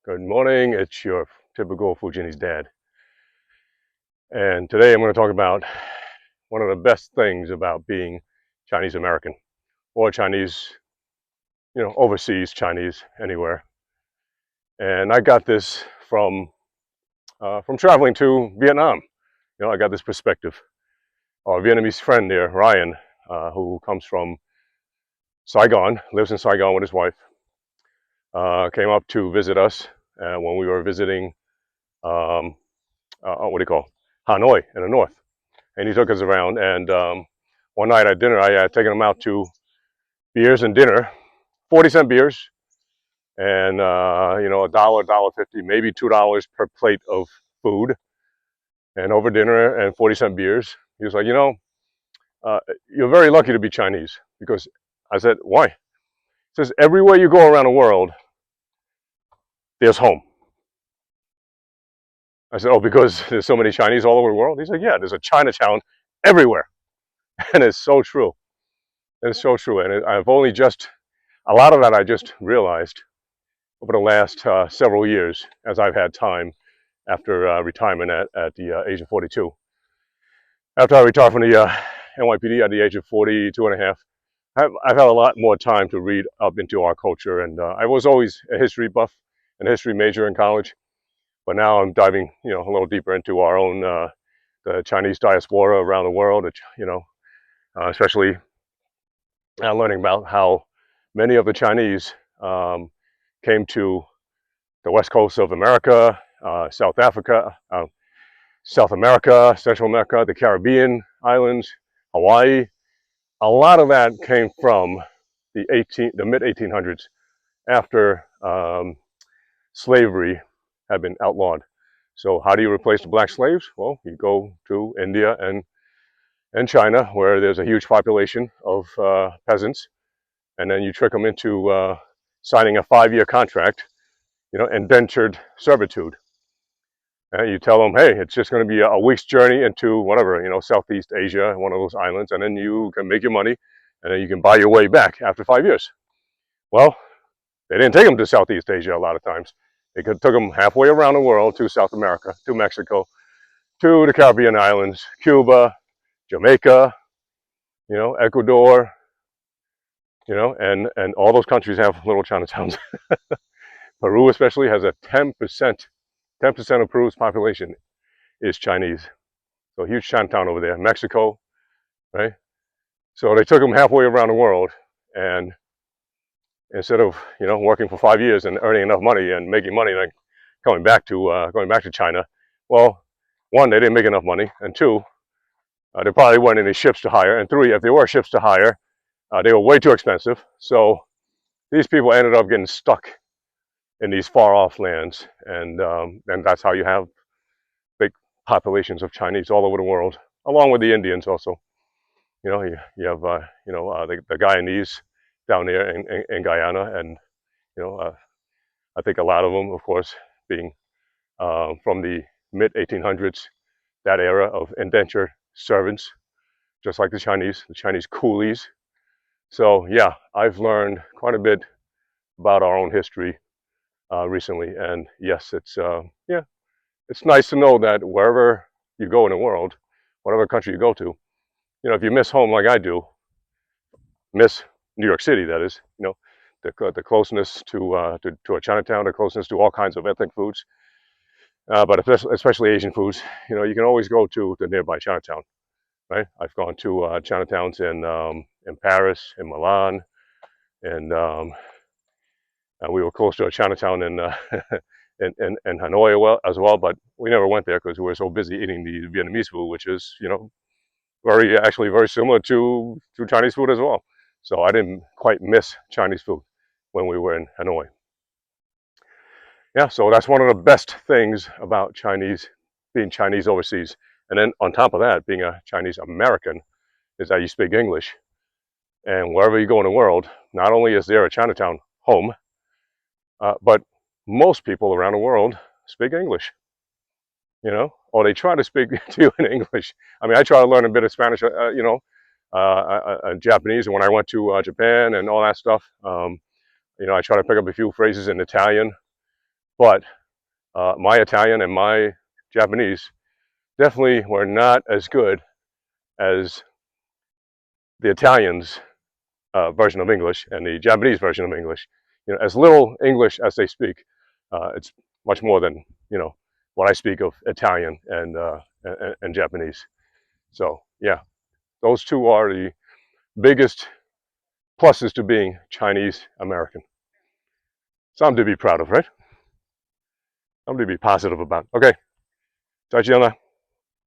Good morning, it's your typical Fujianese dad. And today I'm going to talk about one of the best things about being Chinese American or Chinese, overseas Chinese anywhere. And I got this from traveling to Vietnam. I got this perspective. Our Vietnamese friend there, Ryan, who comes from Saigon, lives in Saigon with his wife, came up to visit us when we were visiting, um, what do you call, Hanoi in the north. And he took us around. And one night at dinner, I had taken him out to beers and dinner, 40-cent beers, and a dollar 50, maybe $2 per plate of food, and over dinner and 40-cent beers. He was like, uh, you're very lucky to be Chinese because I said, why? He says, everywhere you go around the world, there's home. I said, oh, because there's so many Chinese all over the world? He said, yeah, there's a Chinatown everywhere. And it's so true. It's so true. And I've only just, a lot of that I just realized over the last several years as I've had time after retirement at the age of 42. After I retired from the NYPD at the age of 42 and a half, I've had a lot more time to read up into our culture. And I was always a history buff and a history major in college. But now I'm diving, a little deeper into our own the Chinese diaspora around the world, especially learning about how many of the Chinese came to the west coast of America, South Africa, South America, Central America, the Caribbean islands, Hawaii. A lot of that came from the mid 1800s after slavery had been outlawed. So how do you replace the black slaves? Well, you go to India and China, where there's a huge population of peasants, and then you trick them into signing a 5-year contract, indentured servitude. And you tell them, hey, it's just going to be a week's journey into whatever, Southeast Asia, one of those islands, and then you can make your money, and then you can buy your way back after 5 years. Well, they didn't take them to Southeast Asia a lot of times. They took them halfway around the world to South America, to Mexico, to the Caribbean islands, Cuba, Jamaica, Ecuador, and all those countries have little Chinatowns. Peru especially has a 10% of Peru's population is Chinese. So huge Chinatown over there. Mexico, right? So they took them halfway around the world, and instead of working for 5 years and earning enough money and making money and going back to China, well, one, they didn't make enough money, and two, there probably weren't any ships to hire, and three, if there were ships to hire, they were way too expensive. So these people ended up getting stuck in these far off lands, and that's how you have big populations of Chinese all over the world, along with the Indians also. You have the Guyanese down there in Guyana, and I think a lot of them, of course, being from the mid 1800s, that era of indentured servants, just like the Chinese coolies. So yeah, I've learned quite a bit about our own history recently, and yes, it's nice to know that wherever you go in the world, whatever country you go to, if you miss home like I do, miss New York City, that is, the closeness to a Chinatown, the closeness to all kinds of ethnic foods, but especially Asian foods. You can always go to the nearby Chinatown, right? I've gone to Chinatowns in Paris, in Milan, and we were close to a Chinatown in in Hanoi as well, but we never went there because we were so busy eating the Vietnamese food, which is very similar to Chinese food as well. So I didn't quite miss Chinese food when we were in Hanoi. Yeah, so that's one of the best things about being Chinese overseas. And then on top of that, being a Chinese American, is that you speak English. And wherever you go in the world, not only is there a Chinatown home, but most people around the world speak English, or they try to speak to you in English. I mean, I try to learn a bit of Spanish, Japanese, and when I went to Japan and all that stuff, I try to pick up a few phrases in Italian. but my Italian and my Japanese definitely were not as good as the Italians' version of English and the Japanese version of English. You know, as little English as they speak, it's much more than what I speak of Italian and Japanese. So yeah, those two are the biggest pluses to being Chinese American. Something to be proud of, right? Something to be positive about. Okay, 再见了。